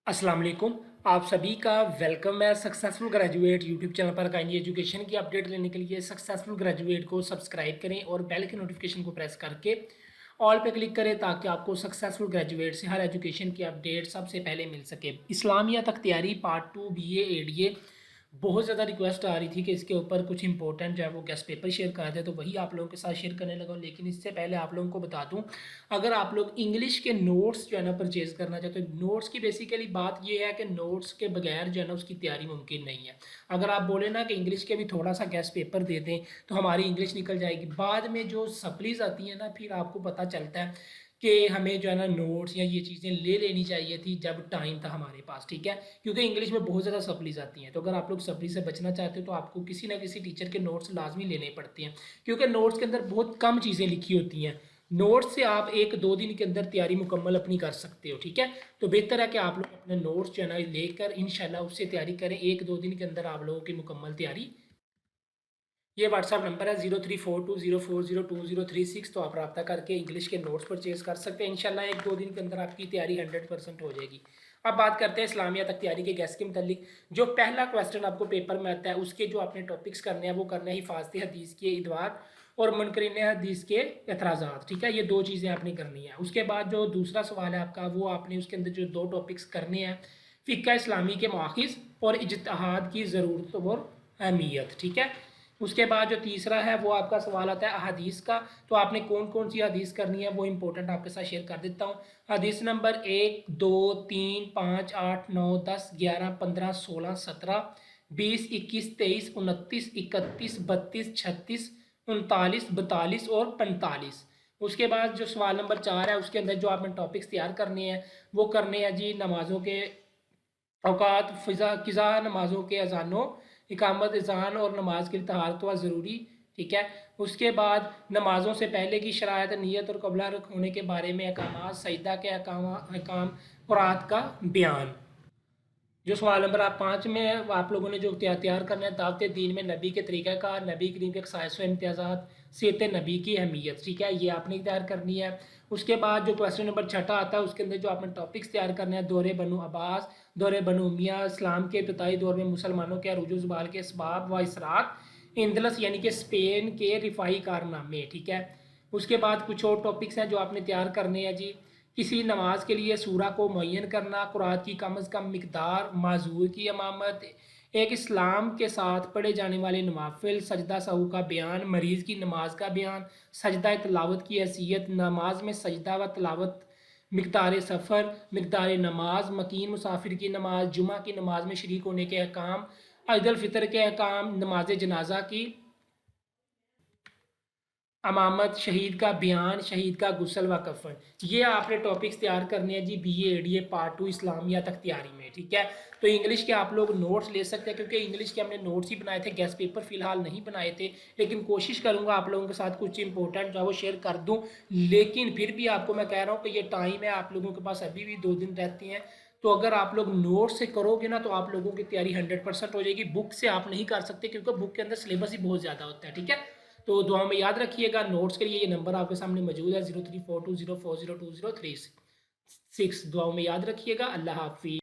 अस्सलाम वालेकुम। आप सभी का वेलकम है सक्सेसफुल ग्रेजुएट यूट्यूब चैनल पर। काइंडली एजुकेशन की अपडेट लेने के लिए सक्सेसफुल ग्रेजुएट को सब्सक्राइब करें और बेल के नोटिफिकेशन को प्रेस करके ऑल पे क्लिक करें ताकि आपको सक्सेसफुल ग्रेजुएट से हर एजुकेशन की अपडेट सबसे पहले मिल सके। इस्लामिया तख्तियारी पार्ट 2 BA ADA बहुत ज़्यादा रिक्वेस्ट आ रही थी कि इसके ऊपर कुछ इंपॉर्टेंट जो है वो गेस्ट पेपर शेयर कर दे, तो वही आप लोगों के साथ शेयर करने लगा। लेकिन इससे पहले आप लोगों को बता दूं, अगर आप लोग इंग्लिश के नोट्स जो है ना परचेज़ करना चाहते हो, नोट्स की बेसिकली बात ये है कि नोट्स के बगैर जो है ना उसकी तैयारी मुमकिन नहीं है। अगर आप बोले ना कि इंग्लिश के भी थोड़ा सा गेस्ट पेपर दे दें तो हमारी इंग्लिश निकल जाएगी, बाद में जो सप्लीज आती हैं ना फिर आपको पता चलता है कि हमें जो है ना नोट्स या ये चीज़ें ले लेनी चाहिए थी जब टाइम था हमारे पास, ठीक है। क्योंकि इंग्लिश में बहुत ज़्यादा सप्लीज आती हैं, तो अगर आप लोग सप्ली से बचना चाहते हो तो आपको किसी ना किसी टीचर के नोट्स लाजमी लेने पड़ते हैं, क्योंकि नोट्स के अंदर बहुत कम चीज़ें लिखी होती हैं। नोट्स से आप 1-2 दिन के अंदर तैयारी मुकम्मल अपनी कर सकते हो, ठीक है। तो बेहतर है कि आप लोग अपने नोट्स जो है ना लेकर इंशाल्लाह उससे तैयारी करें। 1-2 दिन के अंदर आप लोगों की मुकम्मल तैयारी। ये व्हाट्सअप नंबर है 0342040236, तो आप रब्ता करके इंग्लिश के नोट्स परचेज़ कर सकते हैं। इंशाल्लाह 1-2 दिन के अंदर आपकी तैयारी 100% हो जाएगी। अब बात करते हैं इस्लामिया तक तैयारी के गैस के मतलब। जो पहला क्वेश्चन आपको पेपर में आता है उसके जो आपने टॉपिक्स करने हैं वो करने हैं हिफाजत हदीस के इदवार और मुनकरीन हदीस के एतराज़ात, ठीक है। ये दो चीज़ें आपने करनी है। उसके बाद जो दूसरा सवाल है आपका वो आपने उसके अंदर जो दो टॉपिक्स करने हैं, फ़िक़्ह इस्लामी के मवाक़िज़ और इज्तिहाद की ज़रूरत और अहमियत, ठीक है। उसके बाद जो तीसरा है वो आपका सवाल आता है हदीस का, तो आपने कौन कौन सी हदीस करनी है वो इंपॉर्टेंट आपके साथ शेयर कर देता हूँ। हदीस नंबर 1, 2, 3, 5, 8, 9, 10, 11, 15, 16, 17, 20, 21, 23, 29, 31, 32 और 45। उसके बाद जो सवाल नंबर 4 है उसके अंदर जो आपने टॉपिक्स तैयार करने हैं वो करने हैं जी नमाज़ों के औकात, फ़िज़ा किज़ा, नमाज़ों के अज़ानों इकामत अज़ान और नमाज के लिए तहारत व ज़रूरी, ठीक है। उसके बाद नमाज़ों से पहले की शराइत, नियत और क़ब्ला होने के बारे में अहकामात, सजदा के अहकाम और रात का बयान। जो सवाल नंबर आप 5 में है आप लोगों ने जो तैयार करना है दावत दीन में नबी के तरीक़ाकार, नबी करीम के ख़साइस व इम्तियाज़ात, सीरत नबी की अहमियत, ठीक है, ये आपने तैयार करनी है। उसके बाद जो क्वेश्चन नंबर 6 आता है उसके अंदर जो आपने टॉपिक्स तैयार करने हैं दौरे बनु अब्बास, दौरे बनु उमैया, इस्लाम के इब्तिदाई दौर में मुसलमानों के अरूज ज़वाल के असबाब व इसरात, इंदलस यानी कि स्पेन के रिफाई कारनामे, ठीक है। उसके बाद कुछ और टॉपिक्स हैं जो आपने तैयार करने हैं जी। किसी नमाज के लिए सूरा को मुअय्यन करना, कुरात की कम अज़ कम मिकदार, माजूर की अमामत, एक इस्लाम के साथ पढ़े जाने वाले नवाफिल, सजदा सहू का बयान, मरीज़ की नमाज का बयान, सजदा तिलावत की हैसियत, नमाज में सजदा व तिलावत, मिकदार सफ़र, मिकदार नमाज, मकीन मुसाफिर की नमाज, जुमा की नमाज में शरीक होने के अहकाम, ईद उल फितर के अहकाम, नमाज जनाजा की अमामत, शहीद का बयान, शहीद का गुस्ल व कफन। ये आपने टॉपिक्स तैयार करने हैं जी BA ADA पार्ट 2 इस्लामिया तक तैयारी में, ठीक है। तो इंग्लिश के आप लोग नोट्स ले सकते हैं क्योंकि इंग्लिश के हमने नोट्स ही बनाए थे, गेस्ट पेपर फिलहाल नहीं बनाए थे, लेकिन कोशिश करूंगा आप लोगों के साथ कुछ इंपॉर्टेंट जो है वो शेयर कर दूं। लेकिन फिर भी आपको मैं कह रहा हूँ कि ये टाइम है, आप लोगों के पास अभी भी 2 दिन रहती हैं, तो अगर आप लोग नोट से करोगे ना तो आप लोगों की तैयारी 100% हो जाएगी। बुक से आप नहीं कर सकते क्योंकि बुक के अंदर सिलेबस ही बहुत ज़्यादा होता है, ठीक है। तो दुआ में याद रखिएगा। नोट्स के लिए ये नंबर आपके सामने मौजूद है 0342040203 6। दुआ में याद रखिएगा। अल्लाह हाफिज़।